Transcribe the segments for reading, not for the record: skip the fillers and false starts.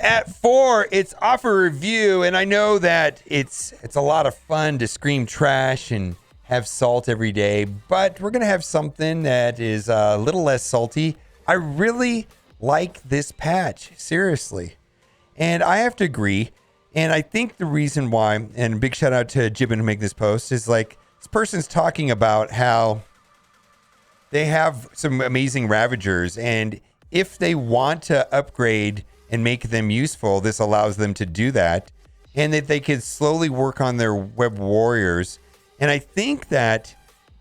At 4, it's offer review, and I know that it's a lot of fun to scream trash and have salt every day, but we're gonna have something that is a little less salty. I really like this patch, seriously, and I have to agree. And I think the reason why, and a big shout out to Jibbin who make this post, is like this person's talking about how they have some amazing Ravagers, and if they want to upgrade and make them useful, this allows them to do that, and that they could slowly work on their web warriors. And I think that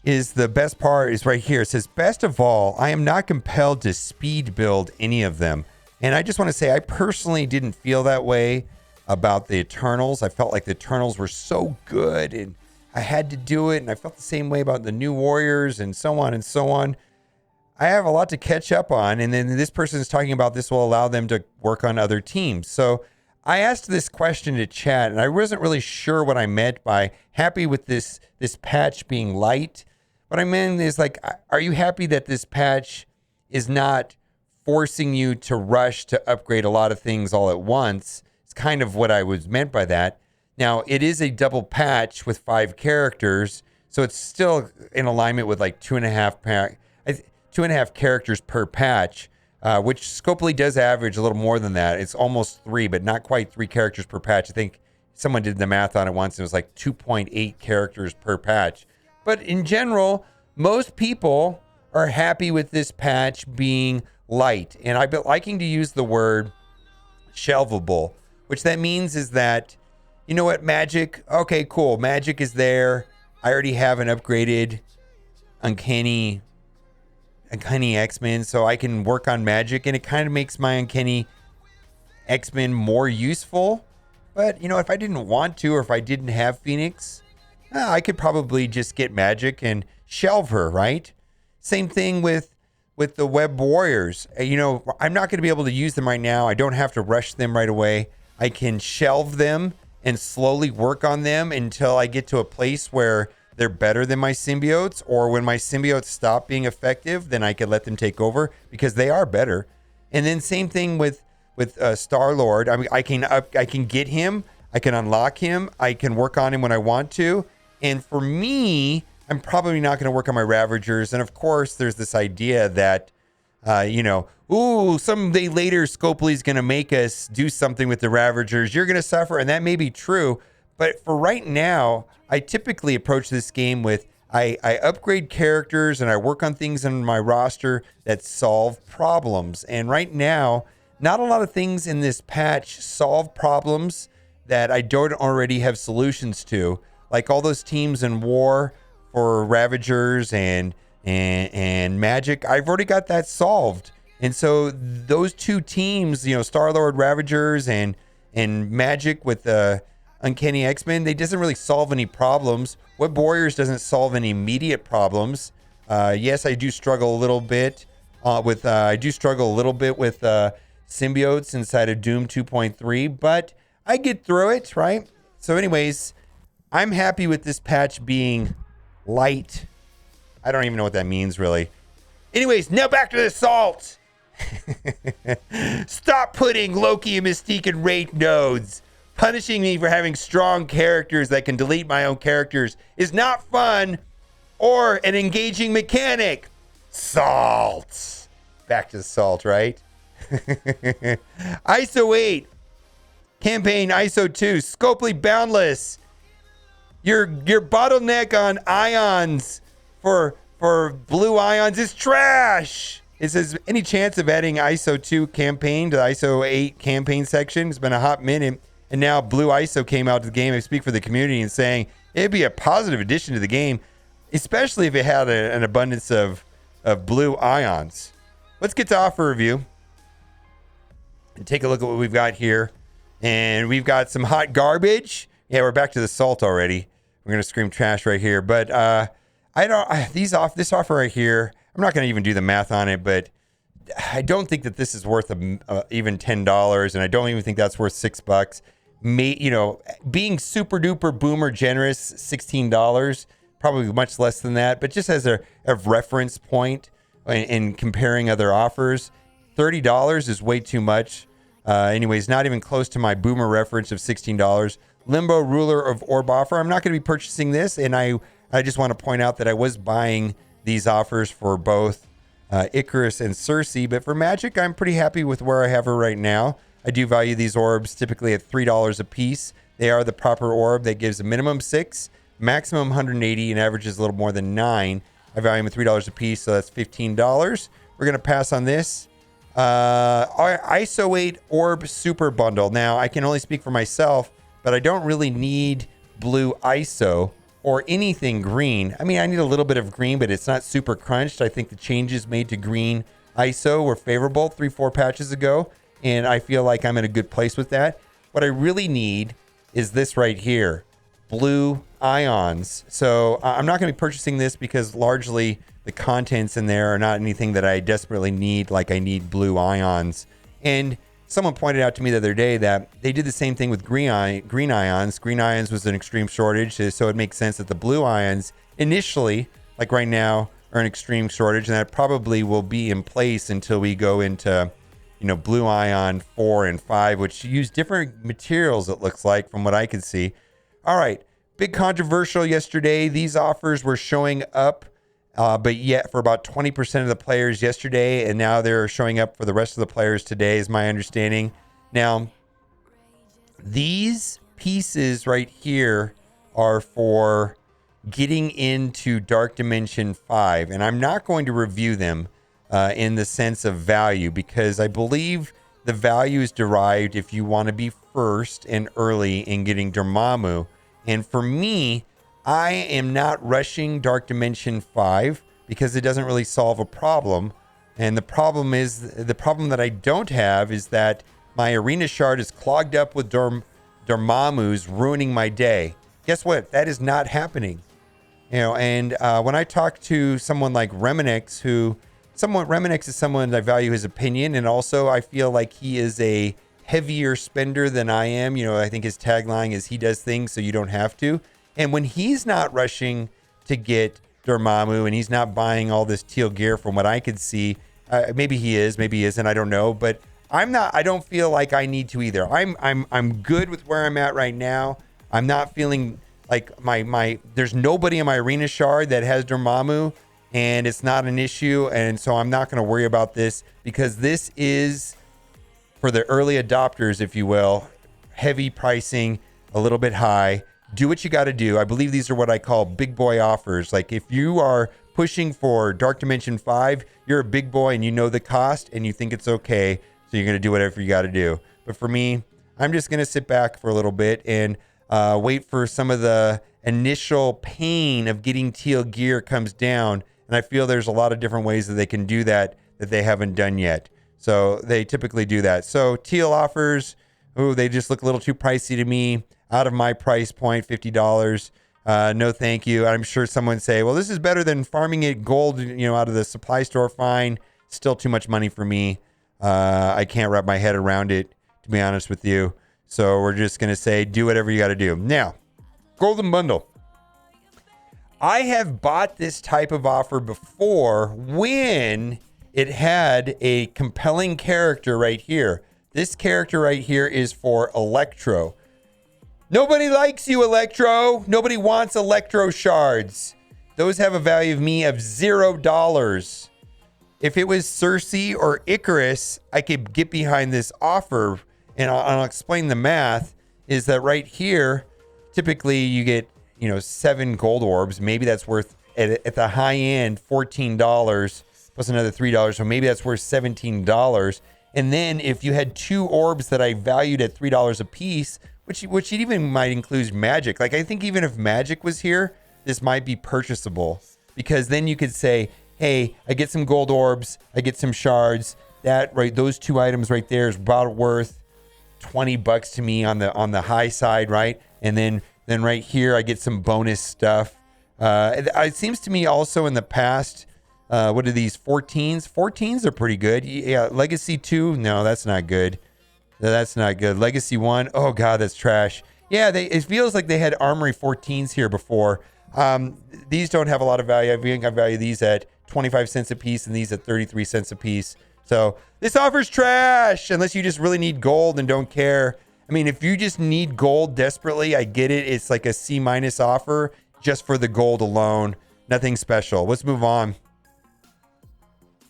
is the best part is right here. It says, best of all, I am not compelled to speed build any of them. And I just want to say, I personally didn't feel that way about the Eternals. I felt like the Eternals were so good and I had to do it. And I felt the same way about the new warriors and so on and so on. I have a lot to catch up on. And then this person is talking about this will allow them to work on other teams. So I asked this question to chat, and I wasn't really sure what I meant by happy with this patch being light. What I meant is, like, are you happy that this patch is not forcing you to rush to upgrade a lot of things all at once? It's kind of what I was meant by that. Now, it is a double patch with 5 characters, so it's still in alignment with like 2.5 characters per patch, which Scopely does average a little more than that. It's almost 3, but not quite 3 characters per patch. I think someone did the math on it once. It was like 2.8 characters per patch. But in general, most people are happy with this patch being light. And I've been liking to use the word shelvable, which that means is that, you know what, magic, okay, cool. Magic is there. I already have an upgraded Uncanny X-Men, so I can work on magic, and it kind of makes my Uncanny X-Men more useful. But, you know, if I didn't want to, or if I didn't have Phoenix, I could probably just get magic and shelve her, right? Same thing with the web warriors. You know, I'm not going to be able to use them right now. I don't have to rush them right away. I can shelve them and slowly work on them until I get to a place where they're better than my symbiotes, or when my symbiotes stop being effective, then I can let them take over because they are better. And then same thing with Star-Lord. I mean, I can get him, I can unlock him, I can work on him when I want to. And for me, I'm probably not going to work on my Ravagers. And of course, there's this idea that, someday later, Scopely's going to make us do something with the Ravagers. You're going to suffer, and that may be true. But for right now, I typically approach this game with I upgrade characters and I work on things in my roster that solve problems. And right now, not a lot of things in this patch solve problems that I don't already have solutions to. Like all those teams in war for Ravagers and Magic, I've already got that solved. And so those 2 teams, Star-Lord Ravagers and Magic with the Uncanny X-Men, they doesn't really solve any problems. Web Warriors doesn't solve any immediate problems. Yes, I do struggle a little bit with symbiotes inside of Doom 2.3, but I get through it, right? So anyways, I'm happy with this patch being light. I don't even know what that means, really. Anyways, now back to the salt. Stop putting Loki and Mystique in raid nodes. Punishing me for having strong characters that can delete my own characters is not fun or an engaging mechanic. Salt. Back to salt, right? ISO 8. Campaign ISO 2. Scopely Boundless. Your bottleneck on ions for blue ions is trash. It says, any chance of adding ISO 2 campaign to the ISO 8 campaign section? It's been a hot minute. And now Blue ISO came out to the game. I speak for the community and saying it'd be a positive addition to the game, especially if it had an abundance of blue ions. Let's get to offer review and take a look at what we've got here. And we've got some hot garbage. Yeah, we're back to the salt already. We're going to scream trash right here. But this offer right here, I'm not going to even do the math on it, but I don't think that this is worth even $10, and I don't even think that's worth $6. Being super duper boomer generous, $16, probably much less than that, but just as a reference point in comparing other offers, $30 is way too much. Anyways, not even close to my boomer reference of $16. Limbo Ruler of Orb offer. I'm not going to be purchasing this, and I just want to point out that I was buying these offers for both Icarus and Cersei, but for Magic, I'm pretty happy with where I have her right now. I do value these orbs typically at $3 a piece. They are the proper orb that gives a minimum 6, maximum 180, and averages a little more than 9. I value them at $3 a piece, so that's $15. We're going to pass on this. ISO 8 Orb Super Bundle. Now, I can only speak for myself, but I don't really need blue ISO or anything green. I mean, I need a little bit of green, but it's not super crunched. I think the changes made to green ISO were favorable 3-4 patches ago, and I feel like I'm in a good place with that. What I really need is this right here, blue ions. So I'm not going to be purchasing this because largely the contents in there are not anything that I desperately need, like I need blue ions. And someone pointed out to me the other day that they did the same thing with green ions. Green ions was an extreme shortage, so it makes sense that the blue ions initially, like right now, are an extreme shortage, and that probably will be in place until we go into, blue ion 4 and 5, which use different materials, it looks like, from what I can see. All right, big controversial yesterday. These offers were showing up, but yet for about 20% of the players yesterday, and now they're showing up for the rest of the players today, is my understanding. Now, these pieces right here are for getting into Dark Dimension 5, and I'm not going to review them in the sense of value, because I believe the value is derived if you want to be first and early in getting Dormammu. And for me, I am not rushing Dark Dimension 5 because it doesn't really solve a problem. And the problem that I don't have is that my arena shard is clogged up with Dormammu's, ruining my day. Guess what? That is not happening. And when I talk to someone like Reminix, Reminix is someone I value his opinion, and also I feel like he is a heavier spender than I am. I think his tagline is he does things so you don't have to. And when he's not rushing to get Dormammu and he's not buying all this teal gear, from what I could see, maybe he is, maybe he isn't, I don't know. But I don't feel like I need to either. I'm good with where I'm at right now. I'm not feeling like there's nobody in my arena shard that has Dormammu, and it's not an issue. And so I'm not going to worry about this, because this is for the early adopters, if you will. Heavy pricing, a little bit high. Do what you got to do. I believe these are what I call big boy offers. Like if you are pushing for Dark Dimension 5, you're a big boy and you know the cost and you think it's okay. So you're going to do whatever you got to do. But for me, I'm just going to sit back for a little bit and wait for some of the initial pain of getting teal gear comes down. And I feel there's a lot of different ways that they can do that they haven't done yet. So they typically do that. So teal offers, they just look a little too pricey to me. Out of my price point, $50. No, thank you. I'm sure someone say, well, this is better than farming it gold, out of the supply store. Fine. Still too much money for me. I can't wrap my head around it, to be honest with you. So we're just going to say, do whatever you got to do. Now, Golden Bundle. I have bought this type of offer before when it had a compelling character right here. This character right here is for Electro. Nobody likes you, Electro. Nobody wants Electro shards. Those have a value of me of $0. If it was Cersei or Icarus, I could get behind this offer, and I'll explain the math. Is that right here, typically you get 7 gold orbs. Maybe that's worth, at the high end, $14 plus another $3. So maybe that's worth $17. And then if you had 2 orbs that I valued at $3 a piece, which even might include magic. Like I think even if magic was here, this might be purchasable, because then you could say, hey, I get some gold orbs, I get some shards. Those 2 items right there is about worth $20 to me on the high side, right? And then right here I get some bonus stuff. It seems to me also in the past, what are these 14s? 14s are pretty good. Yeah, Legacy 2, no, that's not good. That's not good. Legacy 1, oh god, that's trash. Yeah, it feels like they had Armory 14s here before. These don't have a lot of value. I value these at 25 cents a piece and these at 33 cents a piece. So this offer's trash unless you just really need gold and don't care. I mean, if you just need gold desperately, I get it. It's like a C- offer just for the gold alone. Nothing special. Let's move on.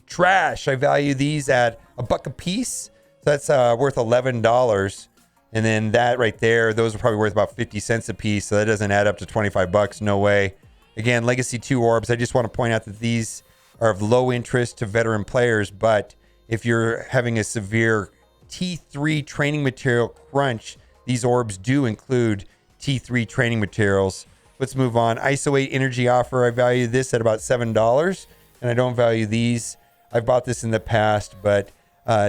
Trash. I value these at $1 a piece. So that's worth $11. And then that right there, those are probably worth about 50 cents a piece. So that doesn't add up to $25. No way. Again, Legacy 2 orbs. I just want to point out that these are of low interest to veteran players. But if you're having a severe T3 training material crunch, these orbs do include T3 training materials. Let's move on. ISO 8 energy offer. I value this at about $7. And I don't value these. I've bought this in the past. But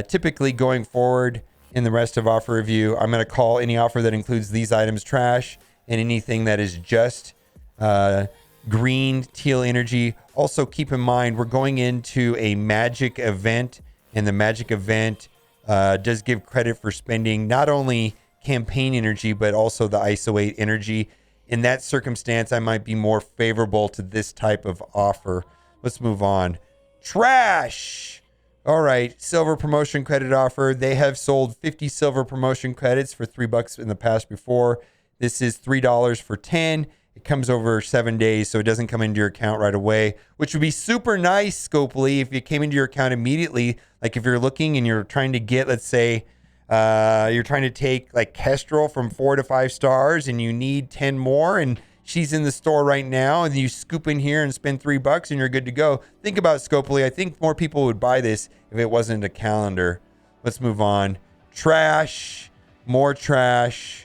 typically going forward in the rest of offer review, I'm going to call any offer that includes these items trash. And anything that is just green teal energy. Also keep in mind, we're going into a magic event. And the magic event does give credit for spending not only campaign energy, but also the ISO 8 energy. In that circumstance, I might be more favorable to this type of offer. Let's move on. Trash. All right. Silver promotion credit offer. They have sold 50 silver promotion credits for $3 in the past before. This is $3 for 10. It comes over 7 days, so it doesn't come into your account right away, which would be super nice, Scopely, if it came into your account immediately. Like if you're looking and you're trying to get, let's say, you're trying to take like Kestrel from 4 to 5 stars and you need 10 more and she's in the store right now and you scoop in here and spend $3 and you're good to go. Think about Scopely. I think more people would buy this if it wasn't a calendar. Let's move on. Trash. More trash.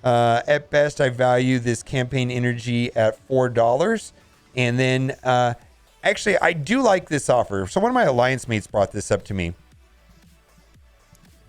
At best, I value this campaign energy at $4. And then, actually, I do like this offer. So one of my alliance mates brought this up to me.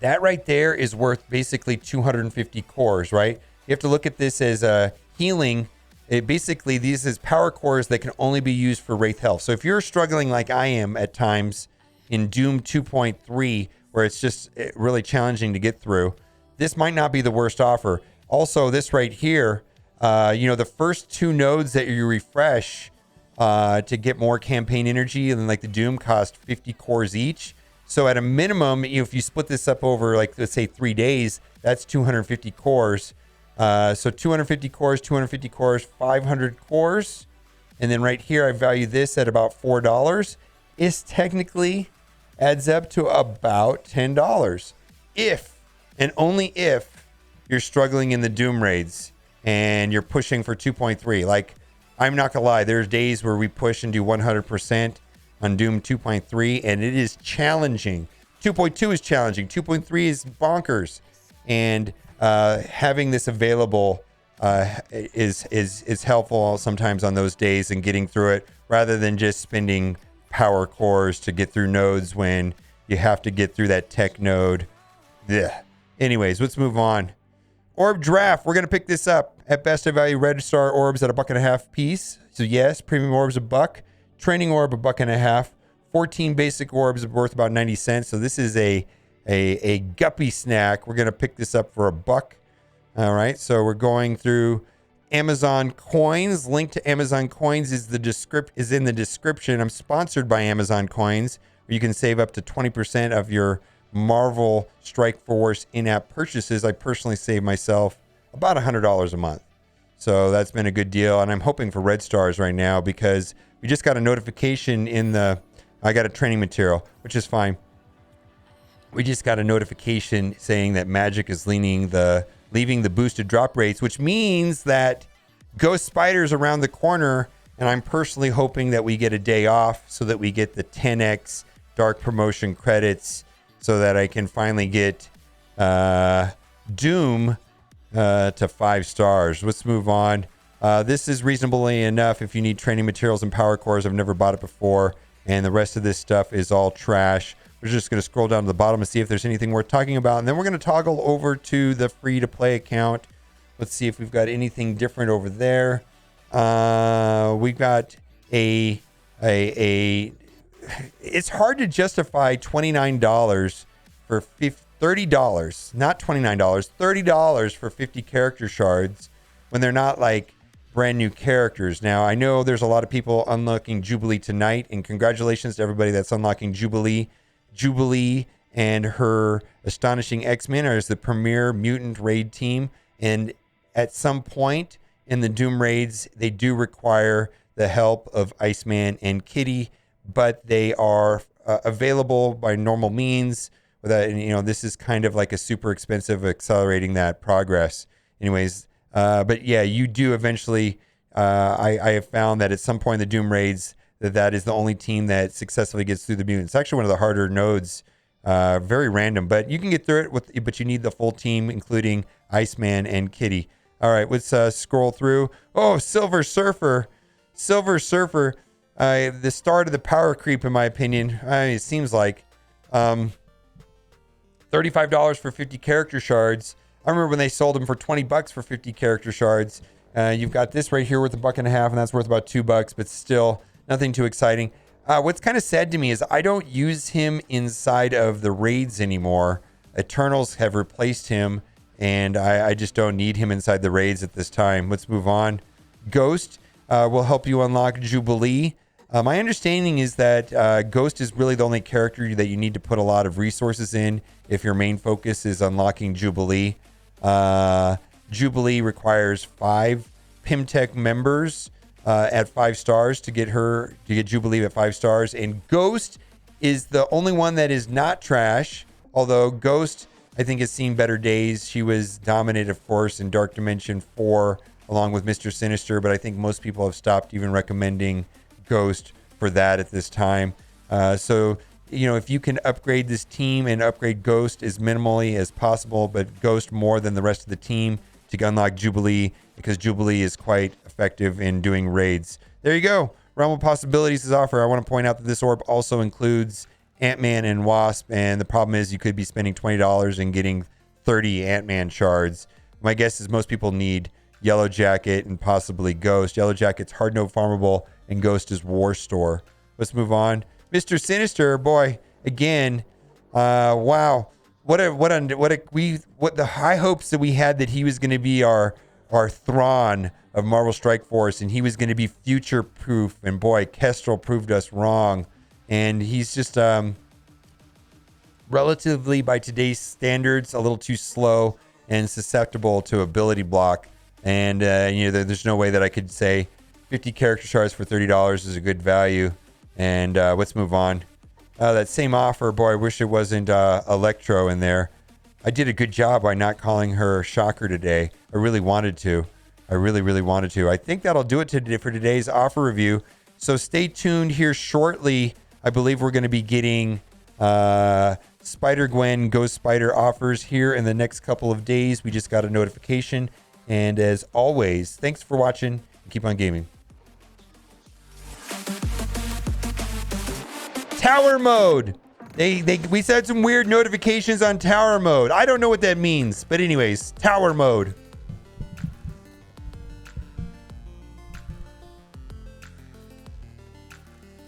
That right there is worth basically 250 cores, right? You have to look at this as a healing. Basically, these is power cores that can only be used for Wraith health. So if you're struggling like I am at times in Doom 2.3, where it's just really challenging to get through, this might not be the worst offer. Also, this right here, the first 2 nodes that you refresh to get more campaign energy, and like the Doom cost 50 cores each. So at a minimum, if you split this up over, like, let's say 3 days, that's 250 cores. So 250 cores, 250 cores, 500 cores. And then right here, I value this at about $4. This technically adds up to about $10. If, and only if, you're struggling in the Doom raids and you're pushing for 2.3. Like, I'm not going to lie, there's days where we push and do 100% on Doom 2.3, and it is challenging. 2.2 is challenging. 2.3 is bonkers. And having this available is helpful sometimes on those days and getting through it, rather than just spending power cores to get through nodes when you have to get through that tech node. Ugh. Anyways, let's move on. Orb draft. We're going to pick this up. At best, I value red star orbs at $1.50 piece. So yes, premium orbs $1. Training orb $1.50. 14 basic orbs are worth about 90 cents. So this is a guppy snack. We're going to pick this up for $1. All right. So we're going through Amazon Coins. Link to Amazon Coins is in the description. I'm sponsored by Amazon Coins, where you can save up to 20% of your Marvel Strike Force in-app purchases. I personally save myself about $100 a month. So that's been a good deal. And I'm hoping for red stars right now because we just got a notification I got a training material, which is fine. We just got a notification saying that Magic is leaving the boosted drop rates, which means that Ghost Spider's around the corner. And I'm personally hoping that we get a day off so that we get the 10x dark promotion credits, so that I can finally get Doom to 5 stars. Let's move on. This is reasonably enough if you need training materials and power cores. I've never bought it before. And the rest of this stuff is all trash. We're just going to scroll down to the bottom and see if there's anything worth talking about. And then we're going to toggle over to the free-to-play account. Let's see if we've got anything different over there. We've got it's hard to justify $29 for $30, not $29, $30 for 50 character shards when they're not like brand new characters. Now, I know there's a lot of people unlocking Jubilee tonight, and congratulations to everybody that's unlocking Jubilee. Jubilee and her Astonishing X-Men as the premier mutant raid team. And at some point in the Doom raids, they do require the help of Iceman and Kitty, but they are available by normal means. This is kind of like a super expensive accelerating that progress. Anyways, but yeah, you do eventually. I have found that at some point in the Doom raids, that is the only team that successfully gets through the mutants. It's actually one of the harder nodes. Very random, but you can get through it but you need the full team, including Iceman and Kitty. All right, let's scroll through. Oh, Silver Surfer. The start of the power creep, in my opinion. It seems like $35 for 50 character shards. I remember when they sold them for $20 for 50 character shards. You've got this right here worth $1.50, and that's worth about $2, but still nothing too exciting. What's kind of sad to me is I don't use him inside of the raids anymore. Eternals have replaced him, and I just don't need him inside the raids at this time. Let's move on. Ghost will help you unlock Jubilee. My understanding is that Ghost is really the only character that you need to put a lot of resources in if your main focus is unlocking Jubilee. Jubilee requires 5 Pimtech members at 5 stars to get Jubilee at 5 stars, and Ghost is the only one that is not trash. Although Ghost, I think, has seen better days. She was dominant, of course, in Dark Dimension 4 along with Mr. Sinister, but I think most people have stopped even recommending Ghost for that at this time. So if you can upgrade this team and upgrade Ghost as minimally as possible, but Ghost more than the rest of the team to unlock Jubilee, because Jubilee is quite effective in doing raids. There you go. Realm of Possibilities is offer. I want to point out that this orb also includes Ant-Man and Wasp, and the problem is you could be spending $20 and getting 30 Ant-Man shards. My guess is most people need Yellow Jacket and possibly Ghost. Yellow Jacket's hard node farmable, and Ghost is War Store. Let's move on. Mr. Sinister, boy, again, wow. What the high hopes that we had that he was going to be our Thrawn of Marvel Strike Force, and he was going to be future proof, and boy, Kestrel proved us wrong. And he's just relatively, by today's standards, a little too slow and susceptible to ability block. And there's no way that I could say 50 character shards for $30 is a good value. And let's move on. That same offer, boy, I wish it wasn't Electro in there. I did a good job by not calling her Shocker today. I really wanted to. I really, really wanted to. I think that'll do it for today's offer review. So stay tuned here shortly. I believe we're going to be getting Spider-Gwen Ghost Spider offers here in the next couple of days. We just got a notification. And as always, thanks for watching. Keep on gaming. Tower mode. We said some weird notifications on tower mode. I don't know what that means. But anyways, tower mode.